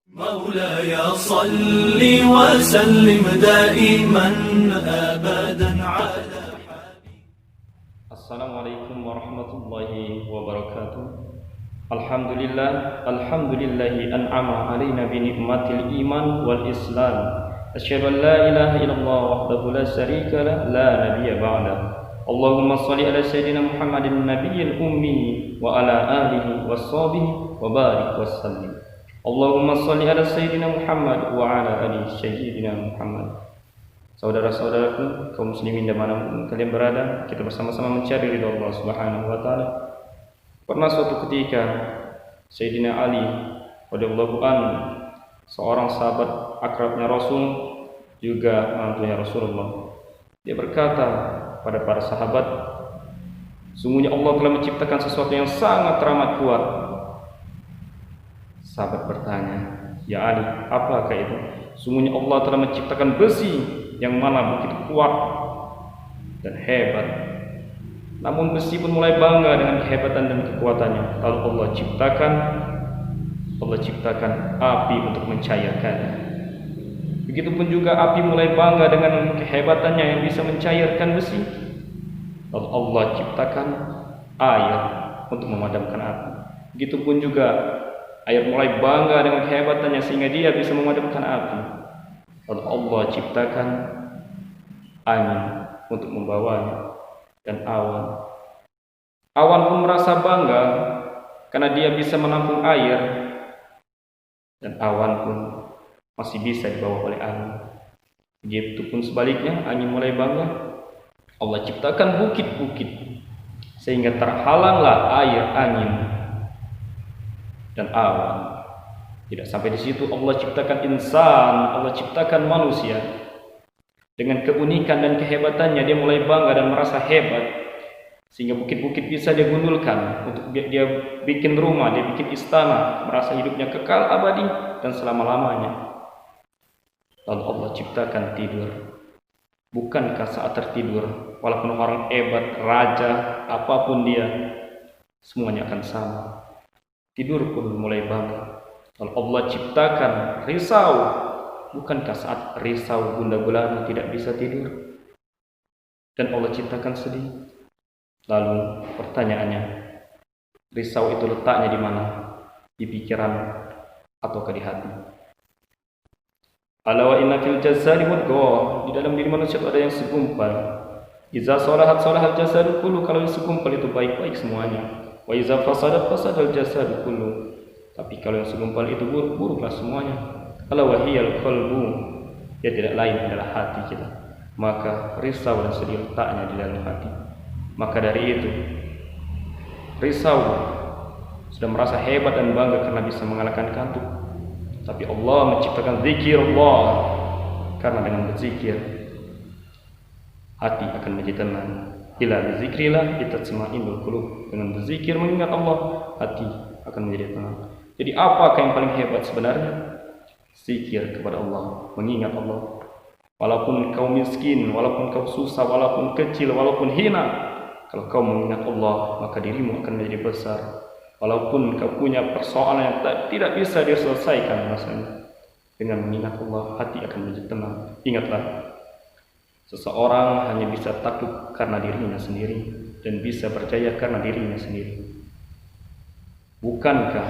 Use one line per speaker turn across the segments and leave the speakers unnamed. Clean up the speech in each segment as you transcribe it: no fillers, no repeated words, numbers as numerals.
مولاي صل وسلم دائما أبدا على
Assalamualaikum warahmatullahi wabarakatuh. Alhamdulillahi an'ama alaina bi ni'matil iman wal islam. Asyhadu an la ilaha illallah wahdahu la syarika lah, la nabiyya ba'da. Allahumma shalli ala sayyidina Muhammadin nabiyil ummi wa ala alihi washabihi wa barik wasallim. Allahumma shalli ala sayyidina Muhammad wa ala ali sayyidina Muhammad. Saudara-saudaraku, kaum muslimin dimanapun kalian berada, kita bersama-sama mencari ridha Allah Subhanahu wa taala. Pernah suatu ketika Sayyidina Ali radhiyallahu anhu, seorang sahabat akrabnya Rasul, juga mantunya Rasulullah, dia berkata pada para sahabat, sungguhnya Allah telah menciptakan sesuatu yang sangat teramat kuat. Sahabat bertanya, ya Ali, apakah itu? Sungguhnya Allah telah menciptakan besi yang mana begitu kuat dan hebat. Namun besi pun mulai bangga dengan kehebatan dan kekuatannya. Lalu Allah ciptakan api untuk mencairkannya. Begitupun juga api mulai bangga dengan kehebatannya yang bisa mencairkan besi. Lalu Allah ciptakan air untuk memadamkan api. Begitupun juga air mulai bangga dengan kehebatannya sehingga dia bisa memadamkan api. Lalu Allah ciptakan angin untuk membawanya dan awan. Awan pun merasa bangga karena dia bisa menampung air, dan awan pun masih bisa dibawa oleh angin. Begitupun sebaliknya, angin mulai bangga. Allah ciptakan bukit-bukit sehingga terhalanglah air, angin, dan awan. Tidak sampai di situ, Allah ciptakan insan, Allah ciptakan manusia. Dengan keunikan dan kehebatannya, dia mulai bangga dan merasa hebat, sehingga bukit-bukit bisa dia gundulkan untuk dia bikin rumah, dia bikin istana, merasa hidupnya kekal abadi dan selama-lamanya. Lalu Allah ciptakan tidur. Bukankah saat tertidur, walaupun orang hebat, raja, apapun dia, semuanya akan sama. Tidur pun mulai bangga. Kalau Allah ciptakan risau, bukankah saat risau gundah gulana tidak bisa tidur? Dan Allah ciptakan sedih. Lalu pertanyaannya, risau itu letaknya di mana? Di pikiran ataukah di hati? Ala wa inna fil jasadi mudghah, di dalam diri manusia ada yang segumpal. Iza salahat salahal jasadu kullu, kalau yang segumpal itu baik-baik semuanya. Wa iza fasadat fasadal jasadu kullu, tapi kalau yang segumpal itu buruk-buruklah semuanya. Ala wahiyal qalbu, dia tidak lain adalah hati kita. Maka risau dan sedih letaknya di dalam hati. Maka dari itu, risau sudah merasa hebat dan bangga karena bisa mengalahkan kantuk. Tapi Allah menciptakan zikir Allah, karena dengan berzikir hati akan menjadi tenang. Ila bizikrillah tatma'innul qulub. Dengan berzikir mengingat Allah, hati akan menjadi tenang. Jadi apakah yang paling hebat sebenarnya? Zikir kepada Allah, mengingat Allah. Walaupun kau miskin, walaupun kau susah, walaupun kecil, walaupun hina, kalau kau mengingat Allah, maka dirimu akan menjadi besar. Walaupun kau punya persoalan yang tidak bisa diselesaikan rasanya, dengan mengingat Allah, hati akan menjadi tenang. Ingatlah, seseorang hanya bisa takluk karena dirinya sendiri, dan bisa berjaya karena dirinya sendiri. Bukankah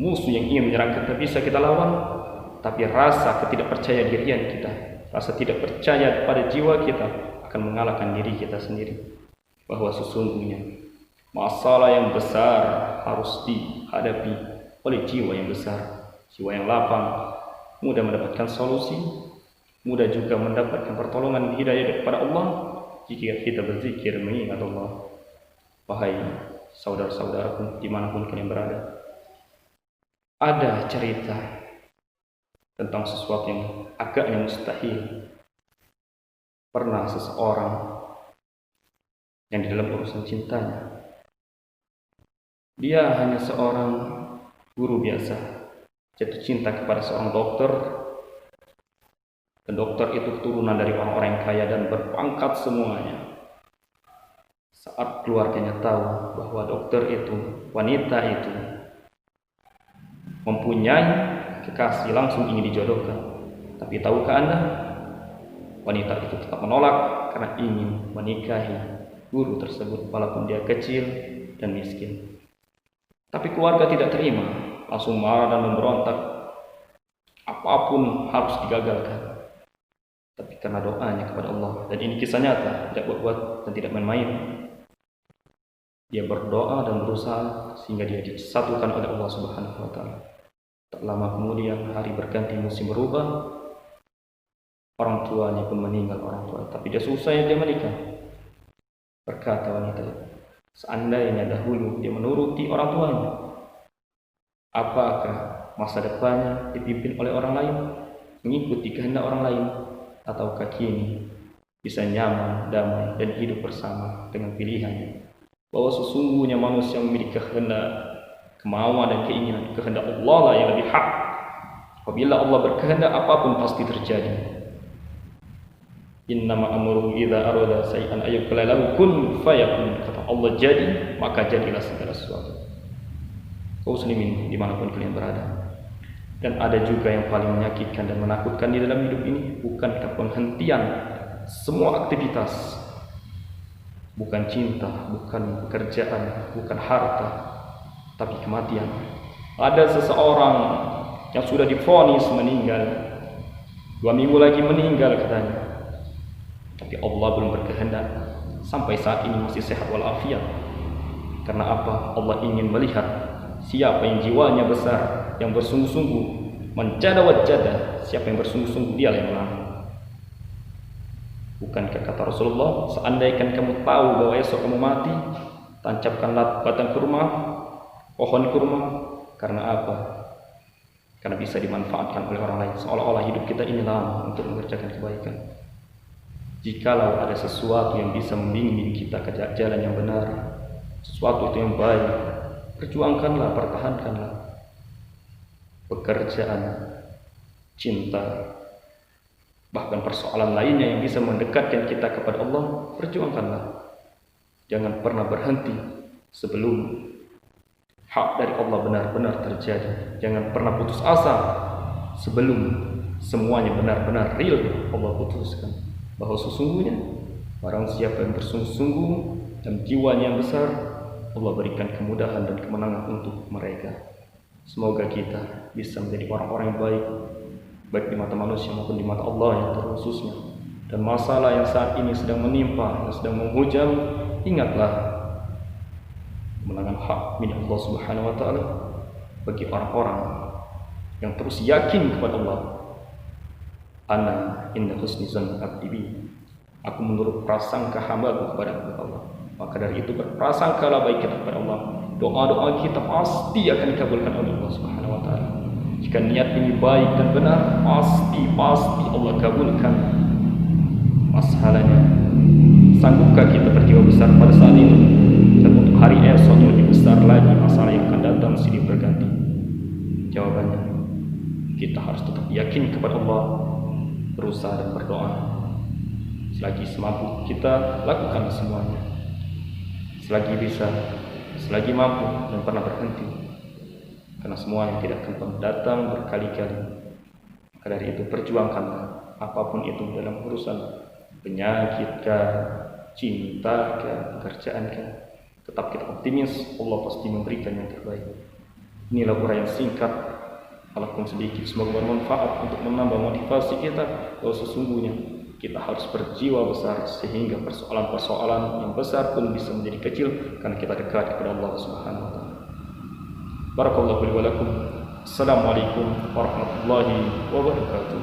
musuh yang ingin menyerang kita bisa kita lawan, tapi rasa ketidakpercaya dirian kita, rasa tidak percaya pada jiwa kita akan mengalahkan diri kita sendiri. Bahwa sesungguhnya masalah yang besar harus dihadapi oleh jiwa yang besar, jiwa yang lapang, mudah mendapatkan solusi, mudah juga mendapatkan pertolongan hidayah daripada Allah jika kita berzikir mengingat Allah. Wahai saudara-saudaraku dimanapun kalian berada, ada cerita tentang sesuatu yang agaknya mustahil. Pernah seseorang yang di dalam urusan cintanya, dia hanya seorang guru biasa, jatuh cinta kepada seorang dokter, dan dokter itu keturunan dari orang-orang yang kaya dan berpangkat semuanya. Saat keluarganya tahu bahwa dokter itu, wanita itu mempunyai kekasih langsung ingin dijodohkan. Tapi tahukah Anda, wanita itu tetap menolak karena ingin menikahi guru tersebut walaupun dia kecil dan miskin. Tapi keluarga tidak terima, langsung marah dan memberontak. Apapun harus digagalkan. Tapi karena doanya kepada Allah, dan ini kisah nyata, tidak buat-buat dan tidak main-main. Dia berdoa dan berusaha sehingga dia disatukan oleh Allah Subhanahu wa taala. Tak lama kemudian hari berganti, musim berubah. Orang tuanya pun meninggal, orang tua, tapi dia susah dia menikah. Berkata wanita itu, seandainya dahulu dia menuruti orang tuanya, apakah masa depannya dipimpin oleh orang lain, mengikuti kehendak orang lain, ataukah kini bisa nyaman, damai, dan hidup bersama dengan pilihannya? Bahwa sesungguhnya manusia memiliki kehendak, kemauan dan keinginan. Kehendak Allah lah yang lebih hak. Apabila Allah berkehendak, apapun pasti terjadi. Innama amruhu idza arada shay'an ayyaqula lahu kun fayakun. Kata Allah jadi, maka jadilah segala sesuatu. Kaum muslimin dimanapun kalian berada. Dan ada juga yang paling menyakitkan dan menakutkan di dalam hidup ini, bukankah penghentian semua aktivitas, bukan cinta, bukan pekerjaan, bukan harta, tapi kematian. Ada seseorang yang sudah divonis meninggal, 2 minggu lagi meninggal katanya, tapi Allah belum berkehendak, sampai saat ini masih sehat walafiat. Karena apa? Allah ingin melihat siapa yang jiwanya besar, yang bersungguh-sungguh, menjada wajada, siapa yang bersungguh-sungguh dia yang menang. Bukankah kata Rasulullah, seandainya kamu tahu bahwa esok kamu mati, tancapkanlah batang kurma, pohon kurma. Karena apa? Karena bisa dimanfaatkan oleh orang lain. Seolah-olah hidup kita ini lama untuk mengerjakan kebaikan. Jikalau ada sesuatu yang bisa membimbing kita ke jalan yang benar, sesuatu itu yang baik, perjuangkanlah, pertahankanlah. Pekerjaan, cinta, bahkan persoalan lainnya yang bisa mendekatkan kita kepada Allah, perjuangkanlah. Jangan pernah berhenti sebelum hak dari Allah benar-benar terjadi. Jangan pernah putus asa sebelum semuanya benar-benar real Allah putuskan. Bahwa sesungguhnya barang siapa yang bersungguh-sungguh dan jiwanya yang besar, Allah berikan kemudahan dan kemenangan untuk mereka. Semoga kita bisa menjadi orang-orang yang baik, baik di mata manusia maupun di mata Allah yang terkhususnya. Dan masalah yang saat ini sedang menimpa, yang sedang menghujam, ingatlah kemenangan hak milik Allah Subhanahu wa taala bagi orang-orang yang terus yakin kepada Allah. Ana inda husni zanni abdi bi. Aku menurut prasangka hamba-Ku kepada Allah. Maka dari itu berprasangkalah baik kita kepada Allah. Doa-doa kita pasti akan dikabulkan oleh Allah Subhanahu wa taala. Jika niat ini baik dan benar, pasti Allah kabulkan. Masalahnya, sanggupkah kita berjiwa besar pada saat itu? Dan untuk hari esok yang lebih besar lagi, masalah yang akan datang silih berganti. Jawabannya, kita harus tetap yakin kepada Allah, berusaha dan berdoa. Selagi semampu kita lakukan semuanya. Selagi bisa, selagi mampu, dan pernah berhenti. Karena semua yang tidak akan datang berkali-kali. Maka dari itu perjuangkanlah apapun itu dalam urusan penyakit kah, cinta kah, pekerjaan kah. Tetap kita optimis, Allah pasti memberikan yang terbaik. Inilah uraian singkat, walaupun sedikit, semoga bermanfaat untuk menambah motivasi kita bahwa sesungguhnya kita harus berjiwa besar sehingga persoalan-persoalan yang besar pun bisa menjadi kecil karena kita dekat kepada Allah Subhanahu wa taala. Barakallahu li wa lakum. Assalamualaikum warahmatullahi wabarakatuh.